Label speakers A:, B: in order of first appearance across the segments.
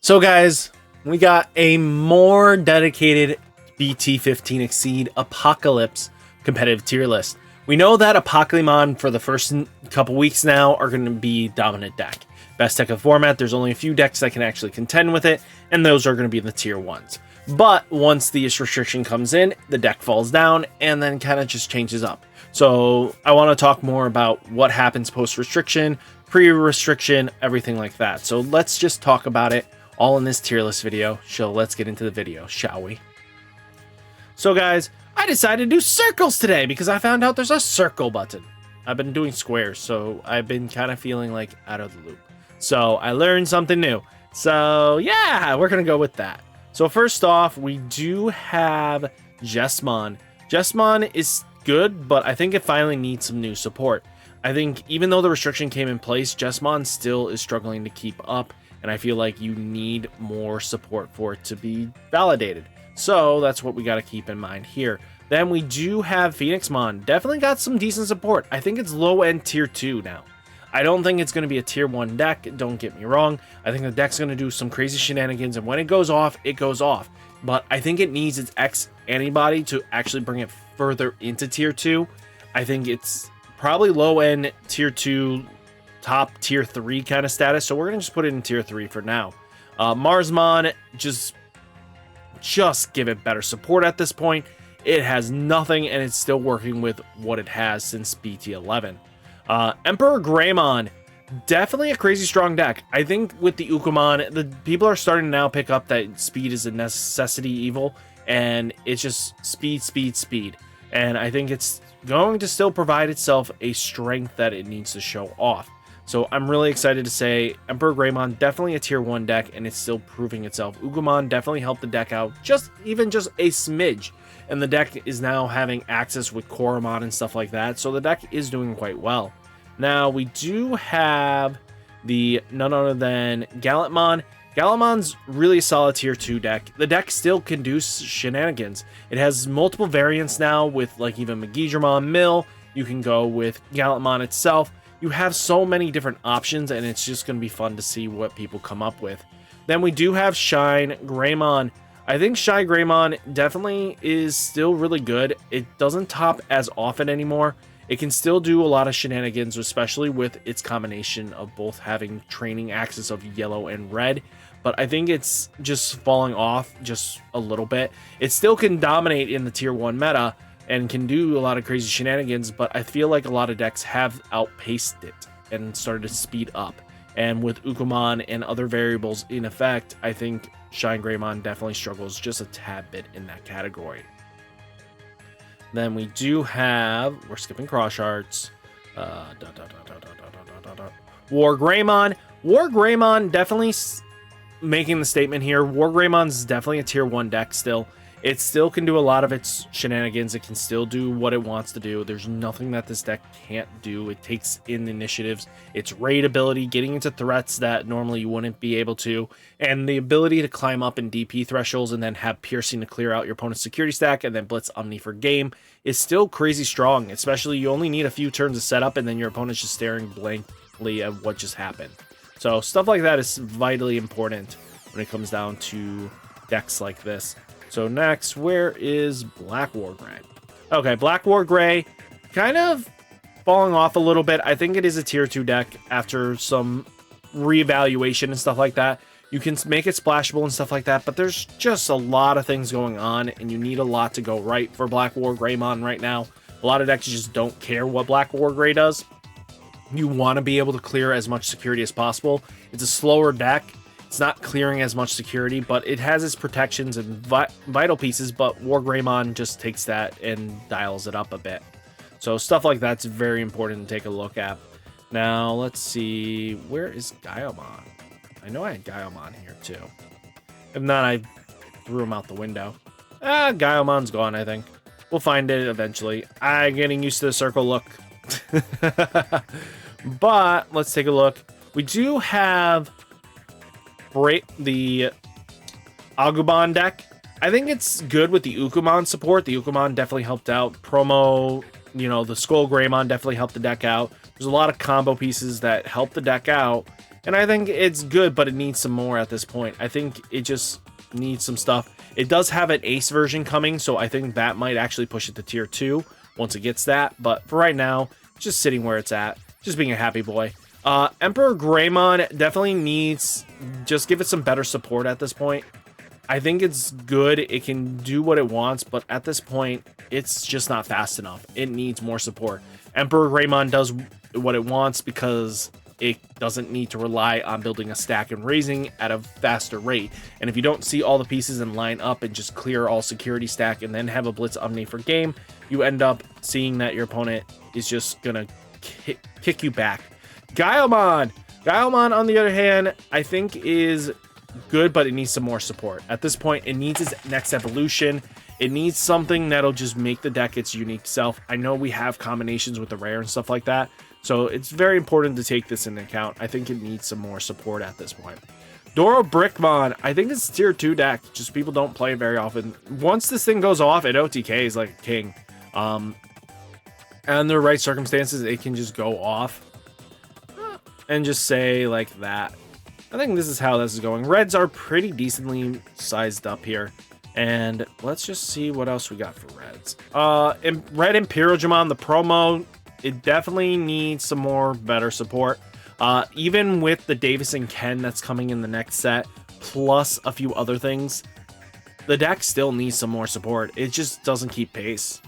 A: So guys, we got a more dedicated Bt-15 Exceed Apocalypse competitive tier list. We know that Apocalypse for the first couple weeks now are going to be dominant deck. Best deck of format, there's only a few decks that can actually contend with it, and those are going to be the tier 1s. But once the restriction comes in, the deck falls down and then kind of just changes up. So I want to talk more about what happens post-restriction, pre-restriction, everything like that. So let's just talk about it all in this tier list video. So let's get into the video, shall we? So guys, I decided to do circles today because I found out there's a circle button. I've been doing squares, so I've been kind of feeling like out of the loop. So I learned something new. So yeah, we're going to go with that. So first off, we do have Jessamon. Jessamon is good, but I think it finally needs some new support. I think even though the restriction came in place, Jessamon still is struggling to keep up, and I feel like you need more support for it to be validated. So that's what we got to keep in mind here. Then we do have Phoenixmon. Definitely got some decent support. I think it's low-end tier 2 now. I don't think it's going to be a tier 1 deck, don't get me wrong. I think the deck's going to do some crazy shenanigans, and when it goes off, it goes off. But I think it needs its X antibody to actually bring it further into tier 2. I think it's probably low-end tier 2, top tier 3 kind of status, so we're going to just put it in tier 3 for now. Marsmon, just give it better support at this point. It has nothing, and it's still working with what it has since BT11. Emperor Greymon, definitely a crazy strong deck. I think with the Ukumon, the people are starting to now pick up that speed is a necessity evil, and it's just speed, speed, speed. And I think it's going to still provide itself a strength that it needs to show off. So I'm really excited to say Emperor Greymon, definitely a tier 1 deck, and it's still proving itself. Ugumon definitely helped the deck out even just a smidge. And the deck is now having access with Koromon and stuff like that, so the deck is doing quite well. Now, we do have the none other than Gallantmon. Gallantmon's really a solid tier 2 deck. The deck still can do shenanigans. It has multiple variants now with like even Magidramon Mill. You can go with Gallantmon itself. You have so many different options, and it's just going to be fun to see what people come up with. Then we do have Shine Greymon. I think Shy Greymon definitely is still really good. It doesn't top as often anymore. It can still do a lot of shenanigans, especially with its combination of both having training axis of yellow and red. But I think it's just falling off just a little bit. It still can dominate in the tier 1 meta and can do a lot of crazy shenanigans, but I feel like a lot of decks have outpaced it and started to speed up. And with Ukumon and other variables in effect, I think Shine Greymon definitely struggles just a tad bit in that category. Then we do have, we're skipping Cross Arts, War Greymon. War Greymon definitely making the statement here. War Greymon's definitely a tier 1 deck still. It still can do a lot of its shenanigans. It can still do what it wants to do. There's nothing that this deck can't do. It takes in initiatives, its raid ability, getting into threats that normally you wouldn't be able to, and the ability to climb up in DP thresholds and then have piercing to clear out your opponent's security stack and then blitz Omni for game is still crazy strong, especially you only need a few turns to set up and then your opponent's just staring blankly at what just happened. So stuff like that is vitally important when it comes down to decks like this. So next, where is Black War Grey? Okay, Black War Grey, kind of falling off a little bit. I think it is a tier 2 deck after some reevaluation and stuff like that. You can make it splashable and stuff like that, but there's just a lot of things going on, and you need a lot to go right for Black War Greymon right now. A lot of decks just don't care what Black War Grey does. You want to be able to clear as much security as possible. It's a slower deck. It's not clearing as much security, but it has its protections and vital pieces, but War Greymon just takes that and dials it up a bit. So stuff like that's very important to take a look at. Now, let's see. Where is Gaiomon? I know I had Gaiomon here, too. If not, I threw him out the window. Gaiomon's gone, I think. We'll find it eventually. I'm getting used to the circle look. But, let's take a look. We do have the Agumon deck. I think it's good with the Ukumon support. The Ukumon definitely helped out. Promo, the Skull Greymon definitely helped the deck out. There's a lot of combo pieces that help the deck out, And I think it's good, but it needs some more at this point. I think it just needs some stuff. It does have an ace version coming, so I think that might actually push it to tier 2 once it gets that. But for right now, just sitting where it's at, just being a happy boy. Emperor Greymon definitely needs, just give it some better support at this point. I think it's good. It can do what it wants, but at this point, it's just not fast enough. It needs more support. Emperor Greymon does what it wants because it doesn't need to rely on building a stack and raising at a faster rate. And if you don't see all the pieces and line up and just clear all security stack and then have a Blitz Omni for game, you end up seeing that your opponent is just gonna kick you back. Guilemon! Guilemon, on the other hand, I think is good, but it needs some more support. At this point, it needs its next evolution. It needs something that'll just make the deck its unique self. I know we have combinations with the rare and stuff like that, so it's very important to take this into account. I think it needs some more support at this point. Doro Brickmon, I think it's tier 2 deck, just people don't play it very often. Once this thing goes off, it OTKs like a king. And the right circumstances, it can just go off and just say like that. I think this is how this is going. Reds are pretty decently sized up here. And let's just see what else we got for reds. Red Imperial Digimon, the promo, it definitely needs some more better support. Even with the Davis and Ken that's coming in the next set, plus a few other things, the deck still needs some more support. It just doesn't keep pace.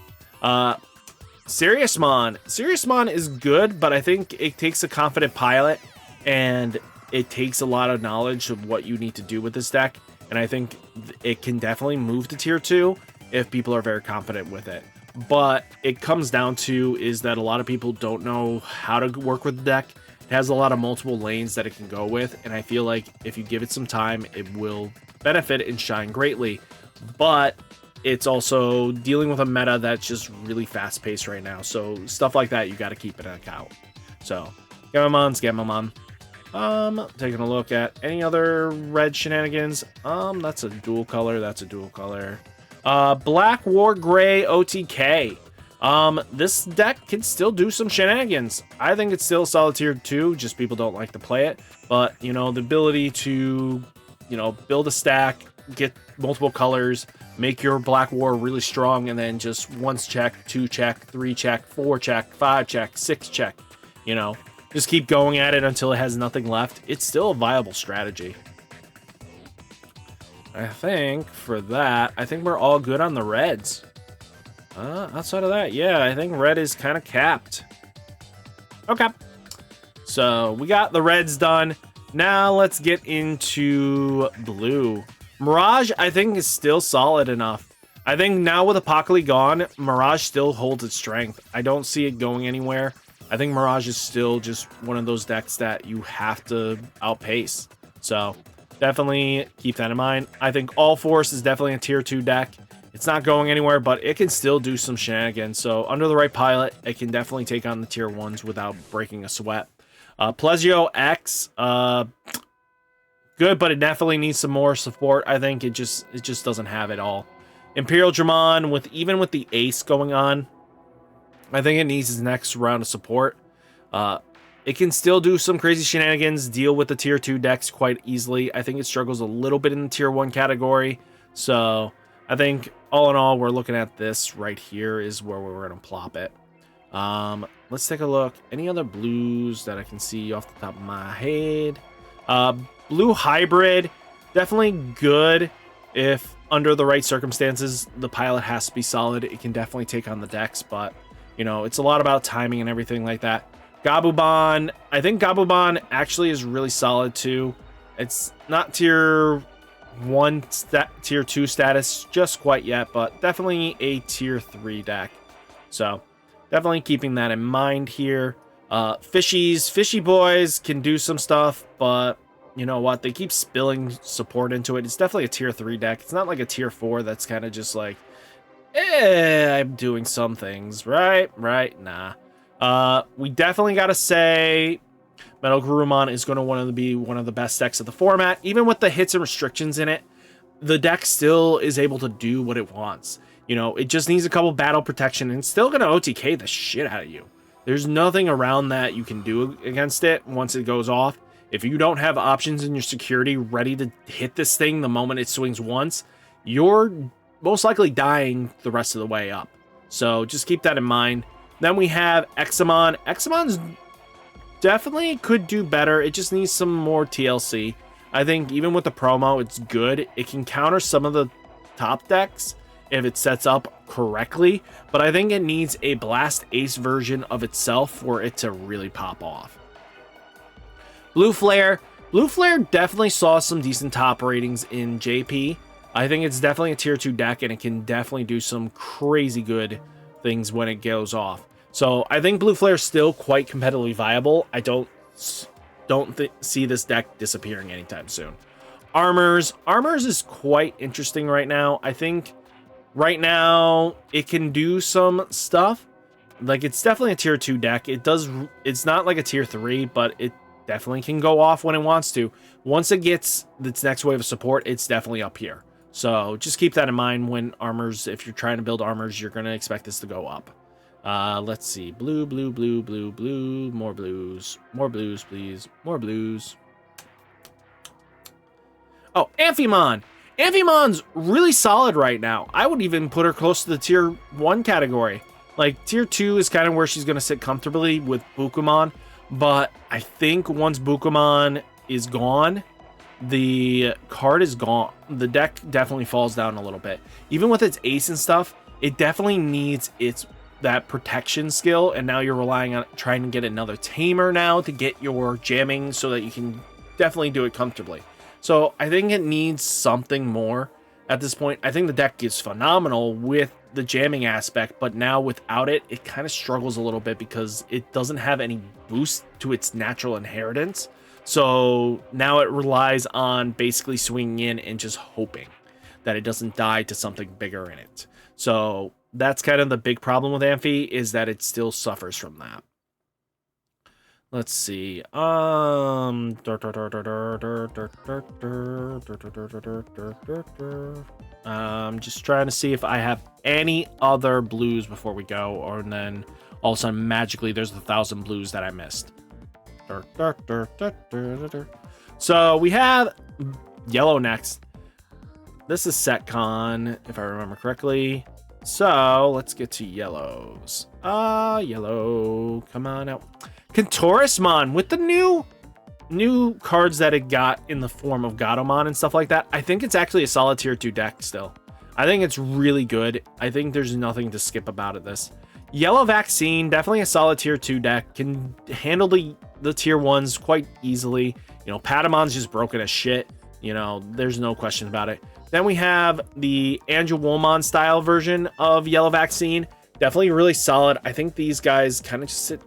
A: Seriousmon. Seriousmon is good, but I think it takes a confident pilot, and it takes a lot of knowledge of what you need to do with this deck. And I think it can definitely move to tier 2 if people are very confident with it. But it comes down to is that a lot of people don't know how to work with the deck. It has a lot of multiple lanes that it can go with, and I feel like if you give it some time, it will benefit and shine greatly. But it's also dealing with a meta that's just really fast-paced right now, so stuff like that you got to keep in account. So, Gamamon. Taking a look at any other red shenanigans. That's a dual color. Black War Gray OTK. This deck can still do some shenanigans. I think it's still solid tier 2, just people don't like to play it. But, you know, the ability to, you know, build a stack, get multiple colors, make your Black War really strong, and then just once check, 2 check, 3 check, 4 check, 5 check, 6 check, you know. Just keep going at it until it has nothing left. It's still a viable strategy. I think for that, I think we're all good on the reds. Outside of that, yeah, I think red is kind of capped. Okay. So we got the reds done. Now let's get into blue. Mirage, I think, is still solid enough. I think now with Apocalypse gone, Mirage still holds its strength. I don't see it going anywhere. I think Mirage is still just one of those decks that you have to outpace. So definitely keep that in mind. I think All Force is definitely a tier 2 deck. It's not going anywhere, but it can still do some shenanigans. So under the right pilot, it can definitely take on the tier 1s without breaking a sweat. Plesio X, good, but it definitely needs some more support. I think it just doesn't have it all. Imperial Dramon, even with the ace going on, I think it needs its next round of support. It can still do some crazy shenanigans, deal with the tier 2 decks quite easily. I think it struggles a little bit in the tier 1 category. So I think all in all, we're looking at this right here is where we're going to plop it. Let's take a look. Any other blues that I can see off the top of my head? Blue Hybrid, definitely good if under the right circumstances. The pilot has to be solid. It can definitely take on the decks, but you know, it's a lot about timing and everything like that. Gabubon, I think Gabubon actually is really solid too. It's not tier 1, tier 2 status just quite yet, but definitely a tier 3 deck. So definitely keeping that in mind here. Fishy boys can do some stuff, but you know what? They keep spilling support into it. It's definitely a tier 3 deck. It's not like a tier 4 that's kind of just like, I'm doing some things, right? Nah. We definitely got to say Metal Garurumon is going to be one of the best decks of the format. Even with the hits and restrictions in it, the deck still is able to do what it wants. You know, it just needs a couple battle protection, and it's still going to OTK the shit out of you. There's nothing around that you can do against it once it goes off. If you don't have options in your security ready to hit this thing the moment it swings once, you're most likely dying the rest of the way up. So just keep that in mind. Then we have Examon. Examon's definitely could do better. It just needs some more TLC. I think even with the promo, it's good. It can counter some of the top decks if it sets up correctly, but I think it needs a Blast Ace version of itself for it to really pop off. Blue Flare. Blue Flare definitely saw some decent top ratings in JP. I think it's definitely a tier 2 deck, and it can definitely do some crazy good things when it goes off. So I think Blue Flare is still quite competitively viable. I don't see this deck disappearing anytime soon. Armors is quite interesting right now. I think right now it can do some stuff. Like, it's definitely a tier 2 deck. It's not like a tier 3, but it definitely can go off when it wants to. Once it gets its next wave of support, it's definitely up here. So just keep that in mind when armors, if you're trying to build armors, you're going to expect this to go up. Let's see. Blue, blue, blue, blue, blue. More blues. More blues, please. More blues. Oh, Amphimon. Amphimon's really solid right now. I would even put her close to the tier 1 category. Like, tier 2 is kind of where she's going to sit comfortably with Bukumon. But I think once Bukumon is gone, the card is gone. The deck definitely falls down a little bit. Even with its ace and stuff, it definitely needs that protection skill, and now you're relying on trying to get another tamer now to get your jamming so that you can definitely do it comfortably. So I think it needs something more at this point. I think the deck is phenomenal with the jamming aspect, but now without it, it kind of struggles a little bit because it doesn't have any boost to its natural inheritance. So now it relies on basically swinging in and just hoping that it doesn't die to something bigger in it. So that's kind of the big problem with Amphi, is that it still suffers from that. Let's see. I'm just trying to see if I have any other blues before we go, or then all of a sudden magically there's 1,000 blues that I missed. So we have yellow next. This is Setcon, if I remember correctly. So let's get to yellows. Yellow, come on out. Kantorismon with the new cards that it got in the form of Gatomon and stuff like that. I think it's actually a solid tier 2 deck still. I think it's really good. I think there's nothing to skip about it. This Yellow Vaccine, definitely a solid tier 2 deck. Can handle the tier 1s quite easily. You know, Patamon's just broken as shit. You know, there's no question about it. Then we have the Angelwomon style version of Yellow Vaccine. Definitely really solid. I think these guys kind of just sit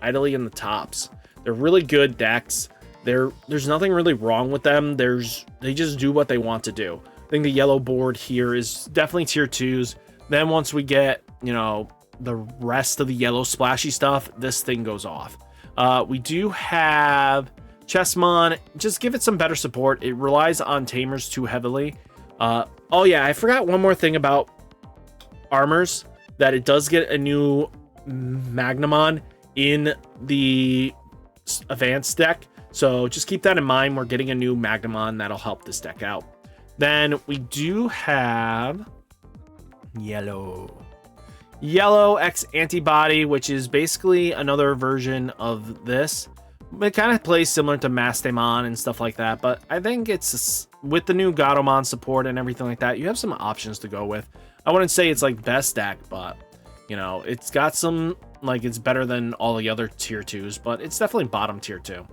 A: idly in the tops. They're really good decks. There's nothing really wrong with them. They just do what they want to do. I think the yellow board here is definitely tier 2s. Then once we get, you know, the rest of the yellow splashy stuff, this thing goes off. We do have Chessmon. Just give it some better support. It relies on tamers too heavily. Oh yeah, I forgot one more thing about armors, that it does get a new Magnamon in the advanced deck. So just keep that in mind. We're getting a new Magnamon that'll help this deck out. Then we do have Yellow X Antibody, which is basically another version of this. It kind of plays similar to Mastemon and stuff like that, but I think it's with the new Gatomon support and everything like that, you have some options to go with. I wouldn't say it's like best deck, but you know, it's got some, like, it's better than all the other tier 2s, but it's definitely bottom tier 2.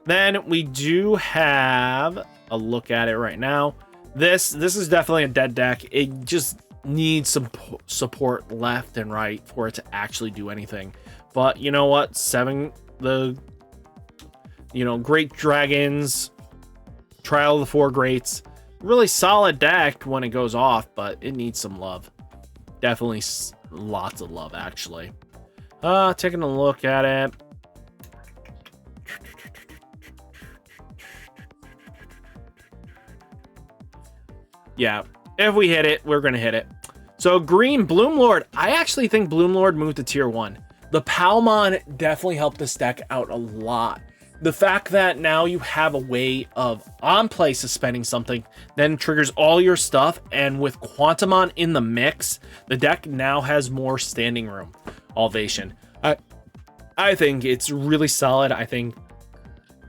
A: Then we do have a look at it right now. This is definitely a dead deck. It just needs some support left and right for it to actually do anything. But you know what? Great Dragons, Trial of the Four Greats, really solid deck when it goes off, but it needs some love. Definitely lots of love, actually. Taking a look at it. Yeah, if we hit it, we're going to hit it. So green, Bloomlord. I actually think Bloomlord moved to tier 1. The Palmon definitely helped this deck out a lot. The fact that now you have a way of on play suspending something then triggers all your stuff, and with Quantumon in the mix, the deck now has more standing room. Ovation. I think it's really solid. I think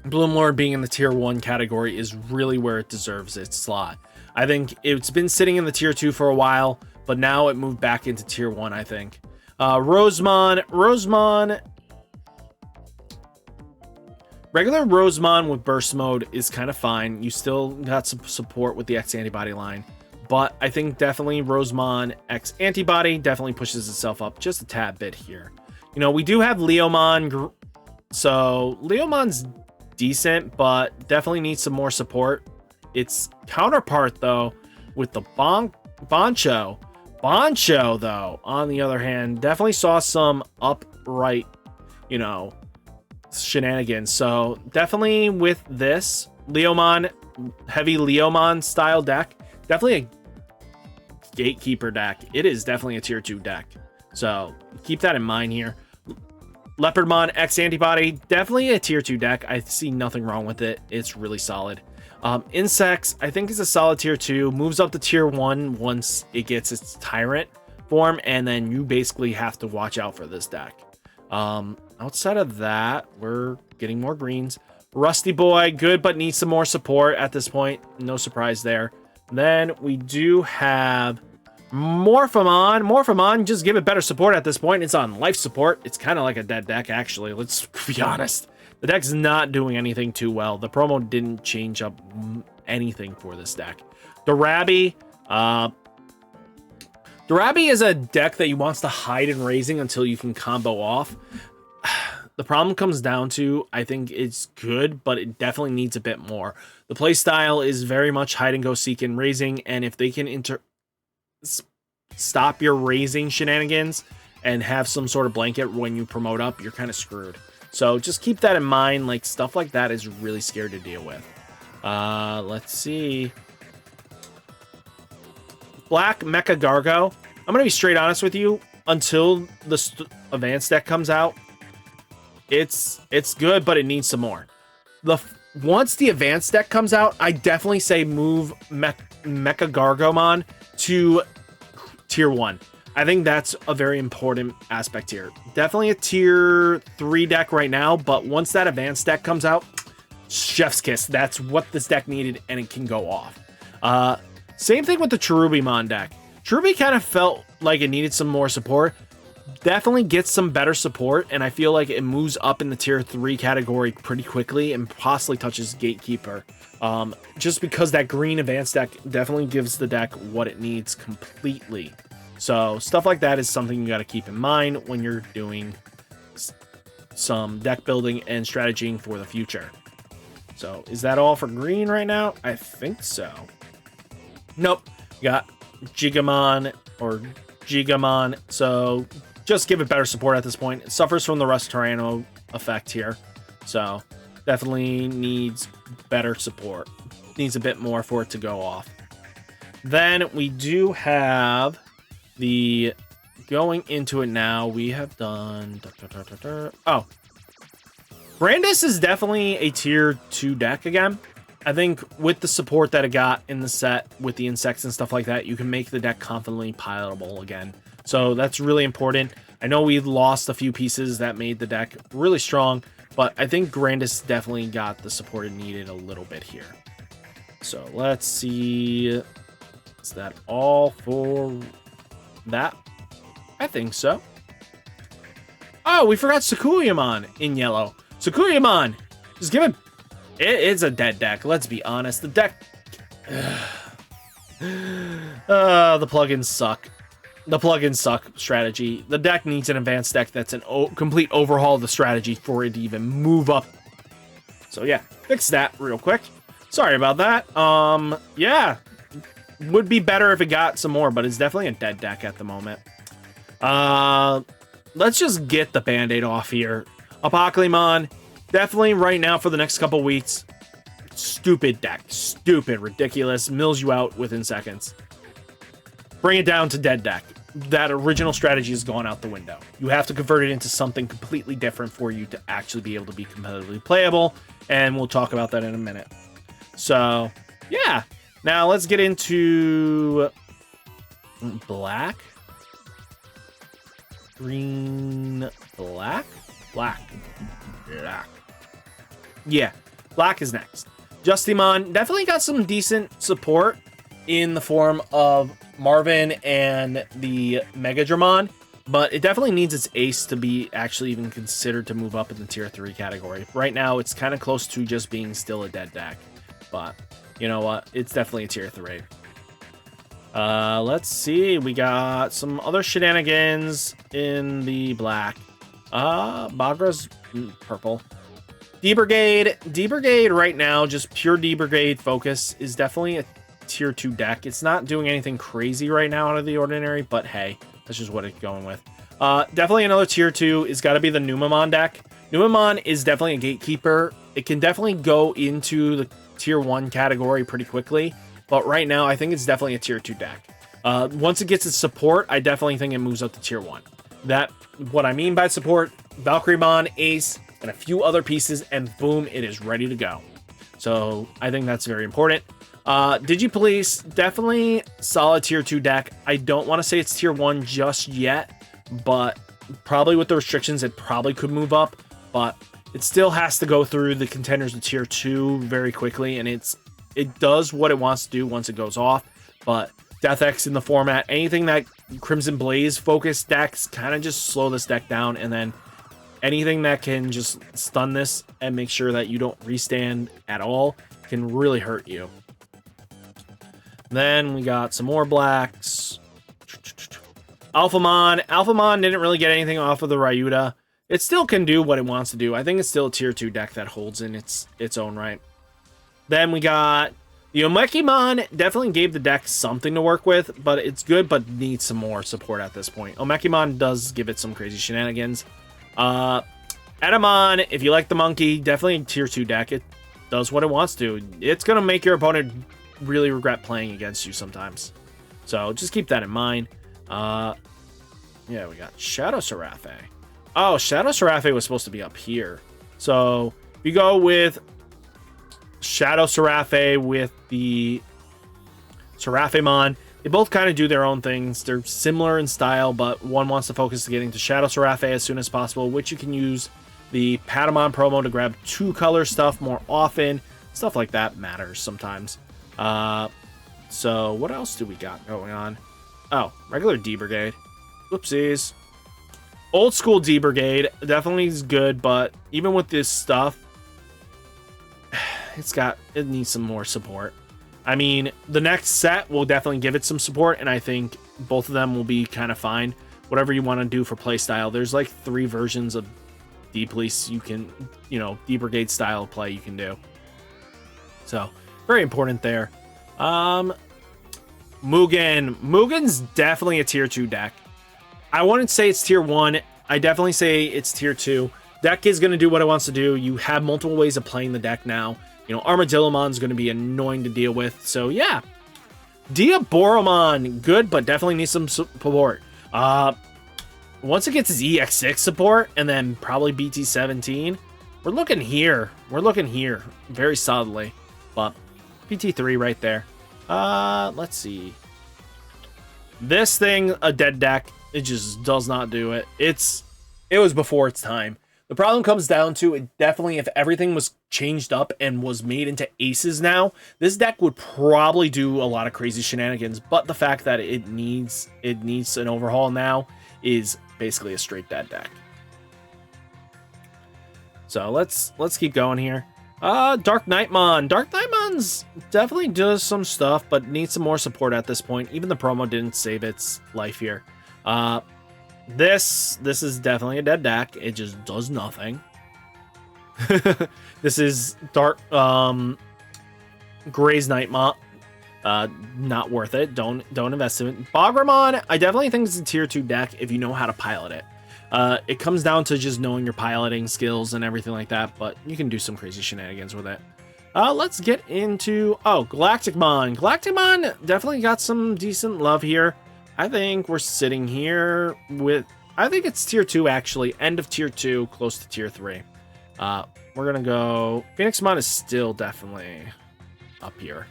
A: Bloomlord being in the tier 1 category is really where it deserves its slot. I think it's been sitting in the tier 2 for a while, but now it moved back into tier 1, I think. Rosemon. Regular Rosemon with burst mode is kind of fine. You still got some support with the X antibody line, but I think definitely Rosemon X antibody definitely pushes itself up just a tad bit here. You know, we do have Leomon, so Leomon's decent, but definitely needs some more support. Its counterpart, though, with the Boncho, though, on the other hand, definitely saw some upright, you know, shenanigans. So definitely with this Leomon, heavy Leomon style deck, definitely a gatekeeper deck. It is definitely a tier 2 deck. So keep that in mind here. Leopardmon X antibody, definitely a tier 2 deck. I see nothing wrong with it. It's really solid. Insects, I think is a solid tier 2. Moves up to tier 1 once it gets its Tyrant form, and then you basically have to watch out for this deck. Outside of that, we're getting more greens. Rusty Boy, good, but needs some more support at this point. No surprise there. Then we do have Morphemon. Morphemon, just give it better support at this point. It's on life support. It's kind of like a dead deck, actually. Let's be honest. The deck's not doing anything too well. The promo didn't change up anything for this deck. Darabi. Darabi is a deck that you wants to hide in raising until you can combo off. The problem comes down to, I think it's good, but it definitely needs a bit more. The play style is very much hide and go seek in raising, and if they can stop your raising shenanigans and have some sort of blanket when you promote up, you're kind of screwed. So just keep that in mind. Like, stuff like that is really scary to deal with. Let's see. Black Mecha Gargo. I'm gonna be straight honest with you. Until the advanced deck comes out, it's good, but it needs some more. Once the advanced deck comes out, I definitely say move Mecha Gargomon to tier 1. I think that's a very important aspect here. Definitely a tier 3 deck right now, but once that advanced deck comes out, chef's kiss. That's what this deck needed, and it can go off. Same thing with the Cherubimon deck. Cherubi kind of felt like it needed some more support. Definitely gets some better support, and I feel like it moves up in the tier 3 category pretty quickly and possibly touches Gatekeeper. Just because that green advanced deck definitely gives the deck what it needs completely. So stuff like that is something you got to keep in mind when you're doing some deck building and strategizing for the future. So is that all for green right now? I think so. Nope. You got Gigamon or Gigamon. So just give it better support at this point. It suffers from the Rust Tyranno effect here. So definitely needs better support. Needs a bit more for it to go off. Then we do have the going into it now. We have done. Oh, Brandis is definitely a tier 2 deck again. I think with the support that it got in the set with the insects and stuff like that, you can make the deck confidently pilotable again. So that's really important. I know we lost a few pieces that made the deck really strong, but I think Grandis definitely got the support it needed a little bit here. So let's see. Is that all for that? I think so. Oh, we forgot Sakuyamon in yellow. Sakuyamon! Just give it... It's a dead deck, let's be honest. The deck... the plugins suck. The plugins suck strategy. The deck needs an advanced deck that's an complete overhaul of the strategy for it to even move up. So yeah, fix that real quick. Sorry about that. Yeah. Would be better if it got some more, but it's definitely a dead deck at the moment. Let's just get the band-aid off here. Apocalymon, definitely right now for the next couple weeks. Stupid deck. Stupid, ridiculous. Mills you out within seconds. bring it down to dead deck. That original strategy has gone out the window. You have to convert it into something completely different for you to actually be able to be competitively playable, and we'll talk about that in a minute. So, yeah. Now, let's get into black. Green, black? Black. Yeah, black is next. Justimon definitely got some decent support in the form of Marvin and the Megadramon, but it definitely needs its ace to be actually even considered to move up in the tier 3 category. Right now, it's kind of close to just being still a dead deck, but you know what? It's definitely a tier 3. Let's see. We got some other shenanigans in the black. Bagra's purple. D-Brigade. D-Brigade right now, just pure D-Brigade focus, is definitely a tier 2 deck. It's not doing anything crazy right now out of the ordinary, but hey, that's just what it's going with. Definitely another tier 2 is got to be the Numemon deck. Numemon is definitely a gatekeeper. It can definitely go into the tier 1 category pretty quickly, but right now I think it's definitely a tier 2 deck. Once it gets its support, I definitely think it moves up to tier 1. What I mean by support, Valkyriemon, Ace, and a few other pieces, and boom, it is ready to go. So I think that's very important. Digipolice, definitely solid tier 2 deck. I don't want to say it's tier 1 just yet, but probably with the restrictions, it probably could move up, but it still has to go through the contenders to tier 2 very quickly, and it does what it wants to do once it goes off, but Death X in the format, anything that Crimson Blaze focused decks kind of just slow this deck down, and then anything that can just stun this and make sure that you don't restand at all can really hurt you. Then we got some more blacks. Alphamon. Alphamon didn't really get anything off of the Ryuda. It still can do what it wants to do. I think it's still a tier 2 deck that holds in its own right. Then we got the Omekimon. Definitely gave the deck something to work with, but it's good, but needs some more support at this point. Omekimon does give it some crazy shenanigans. Edamon, if you like the monkey, definitely a tier 2 deck. It does what it wants to. It's going to make your opponent really regret playing against you sometimes. So just keep that in mind. Yeah, we got Shadow Seraphe. Oh, Shadow Seraphe was supposed to be up here. So we go with Shadow Seraphe with the Seraphimon. They both kind of do their own things. They're similar in style, but one wants to focus to getting to Shadow Seraphe as soon as possible, which you can use the Patamon promo to grab 2 color stuff more often. Stuff like that matters sometimes. So what else do we got going on? Oh, regular D-Brigade. Whoopsies. Old school D-Brigade definitely is good, but even with this stuff, it needs some more support. I mean, the next set will definitely give it some support, and I think both of them will be kind of fine. Whatever you want to do for playstyle, there's like 3 versions of D-Police you can, D-Brigade style of play you can do. So, very important there. Mugen's definitely a tier 2 deck. I wouldn't say it's tier 1. I definitely say it's tier 2. Deck is going to do what it wants to do. You have multiple ways of playing the deck now. Armadillomon's going to be annoying to deal with. So, yeah. Diaboromon, good, but definitely needs some support. Once it gets its EX6 support, and then probably Bt-15, we're looking here. We're looking here very solidly. But Bt-3 right there. Let's see. This thing, a dead deck. It just does not do it. It was before its time. The problem comes down to it definitely, if everything was changed up and was made into aces now, this deck would probably do a lot of crazy shenanigans, but the fact that it needs an overhaul now is basically a straight dead deck. So let's keep going here. Dark Knightmon. Dark Knightmon's definitely does some stuff, but needs some more support at this point. Even the promo didn't save its life here. This is definitely a dead deck. It just does nothing. This is Dark Gray's Knightmon. Not worth it. Don't invest in it. Bogramon, I definitely think it's a tier 2 deck if you know how to pilot it. It comes down to just knowing your piloting skills and everything like that, but you can do some crazy shenanigans with it. Let's get into Galacticmon. Galacticmon definitely got some decent love here. I think we're sitting here with, I think it's tier 2 actually, end of tier 2, close to tier 3. We're gonna go, Phoenixmon is still definitely up here.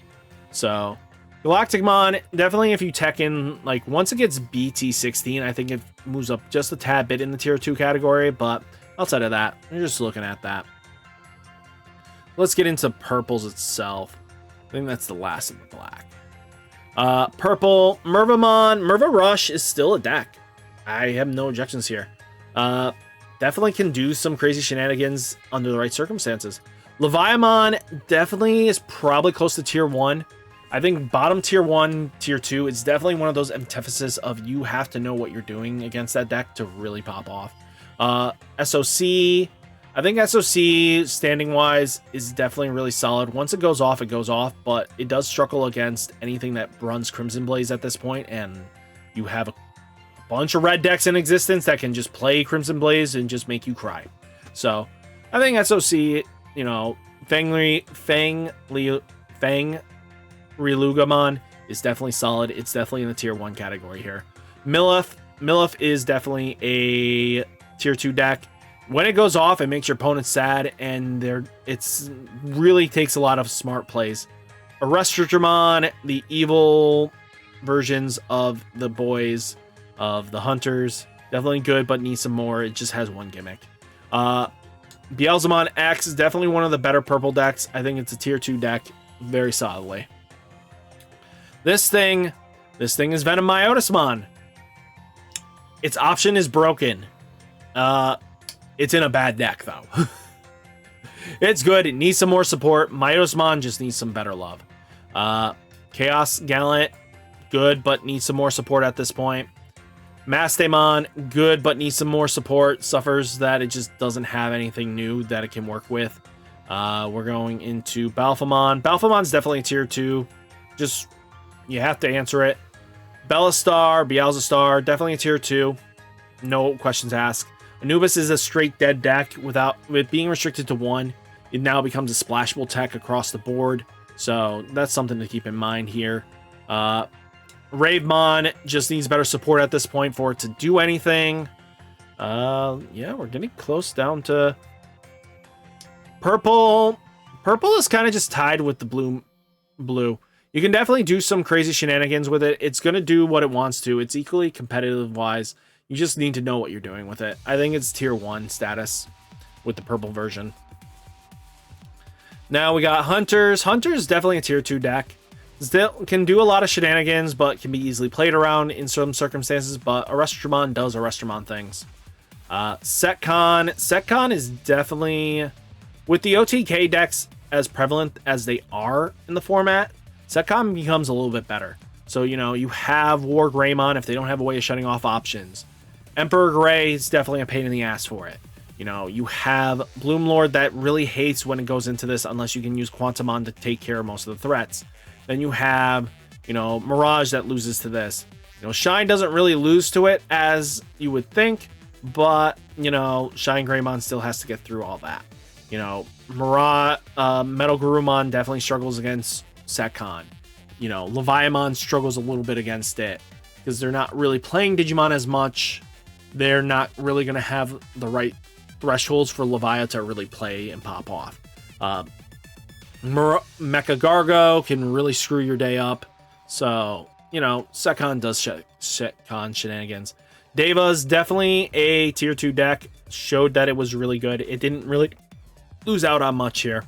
A: So, Galacticmon, definitely if you tech in, like, once it gets Bt-15, I think it moves up just a tad bit in the tier 2 category, but outside of that, you're just looking at that. Let's get into purples itself. I think that's the last of the black. Purple, Mervamon. Merva Rush is still a deck. I have no objections here. Definitely can do some crazy shenanigans under the right circumstances. Leviamon definitely is probably close to tier 1. I think bottom tier 1, tier 2, it's definitely one of those antitheses of you have to know what you're doing against that deck to really pop off. SOC, I think SOC, standing-wise, is definitely really solid. Once it goes off, but it does struggle against anything that runs Crimson Blaze at this point, and you have a bunch of red decks in existence that can just play Crimson Blaze and just make you cry. So, I think SOC, you know, Fang Rilugamon is definitely solid. It's definitely in the tier 1 category here. Milif is definitely a tier 2 deck. When it goes off, it makes your opponent sad, and it's really takes a lot of smart plays. Arrestrigimon, the evil versions of the boys of the hunters, definitely good, but needs some more. It just has one gimmick. Beelzemon X is definitely one of the better purple decks. I think it's a tier 2 deck very solidly. This thing is RideMyAvatar. Its option is broken. It's in a bad deck, though. It's good. It needs some more support. Myosmon just needs some better love. Chaos Gallant, good, but needs some more support at this point. Mastemon, good, but needs some more support. Suffers that it just doesn't have anything new that it can work with. We're going into Balphamon. Balphamon's definitely a tier 2. Just, you have to answer it. Beelzestar, definitely a tier 2. No questions asked. Anubis is a straight dead deck. With being restricted to 1, it now becomes a splashable tech across the board. So that's something to keep in mind here. Ravemon just needs better support at this point for it to do anything. Yeah, we're getting close down to purple. Purple is kind of just tied with the blue. You can definitely do some crazy shenanigans with it. It's going to do what it wants to. It's equally competitive wise. You just need to know what you're doing with it. I think it's tier 1 status with the purple version. Now we got Hunters. Hunters definitely a tier 2 deck. Still can do a lot of shenanigans, but can be easily played around in some circumstances. But Arrestromon does Arrestromon things. Setcon. Setcon is definitely, with the OTK decks as prevalent as they are in the format, Setcon becomes a little bit better. So, you know, you have War Greymon if they don't have a way of shutting off options. Emperor Gray is definitely a pain in the ass for it. You know, you have Bloomlord that really hates when it goes into this unless you can use Quantumon to take care of most of the threats. Then you have, you know, Mirage that loses to this. You know, Shine doesn't really lose to it as you would think, but, you know, Shine Greymon still has to get through all that. You know, Metal Garurumon definitely struggles against Setcon. You know, Leviamon struggles a little bit against it because they're not really playing Digimon as much. They're not really going to have the right thresholds for Leviathan to really play and pop off. Mecha Gargo can really screw your day up. So, you know, Setcon does Setcon shenanigans. Deva's definitely a tier 2 deck. Showed that it was really good. It didn't really lose out on much here.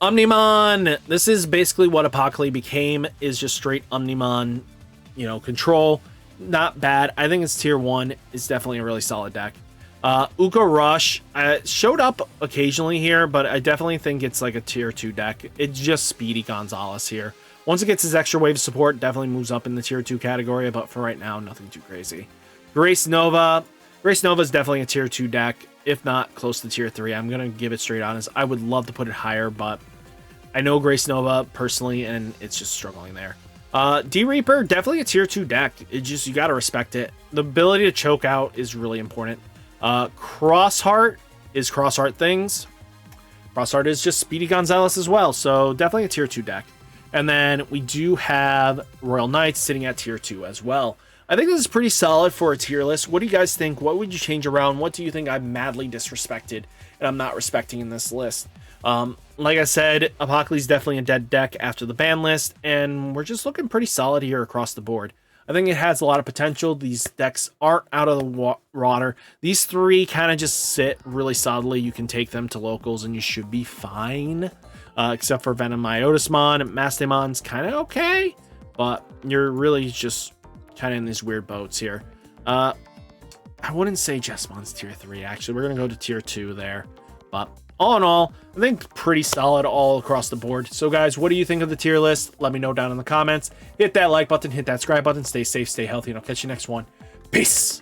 A: Omnimon. This is basically what Apocalypse became, is just straight Omnimon, you know, control. Not bad. I think it's tier 1. It's definitely a really solid deck. Uka Rush showed up occasionally here, but I definitely think it's like a tier 2 deck. It's just Speedy Gonzalez here. Once it gets his extra wave support, definitely moves up in the tier 2 category, but for right now, nothing too crazy. Grace Nova. Grace Nova is definitely a tier 2 deck, if not close to tier 3. I'm going to give it straight honest. I would love to put it higher, but I know Grace Nova personally, and it's just struggling there. D-Reaper, definitely a tier 2 deck. It just, you got to respect it. The ability to choke out is really important. Crossheart is Crossheart things. Crossheart is just Speedy Gonzalez as well, so definitely a tier 2 deck. And then we do have Royal Knights sitting at tier 2 as well. I think this is pretty solid for a tier list. What do you guys think? What would you change around? What do you think I'm madly disrespected and I'm not respecting in this list? Like I said, Apocalypse is definitely a dead deck after the ban list, and we're just looking pretty solid here across the board. I think it has a lot of potential. These decks aren't out of the water. These three kind of just sit really solidly. You can take them to locals and you should be fine. Except for RideMyAvatar, Mastemon's kind of okay, but you're really just kind of in these weird boats here. I wouldn't say Jesmon's tier 3, actually. We're going to go to tier 2 there. But all in all, I think pretty solid all across the board. So guys, what do you think of the tier list? Let me know down in the comments. Hit that like button, hit that subscribe button. Stay safe, stay healthy, and I'll catch you next one. Peace!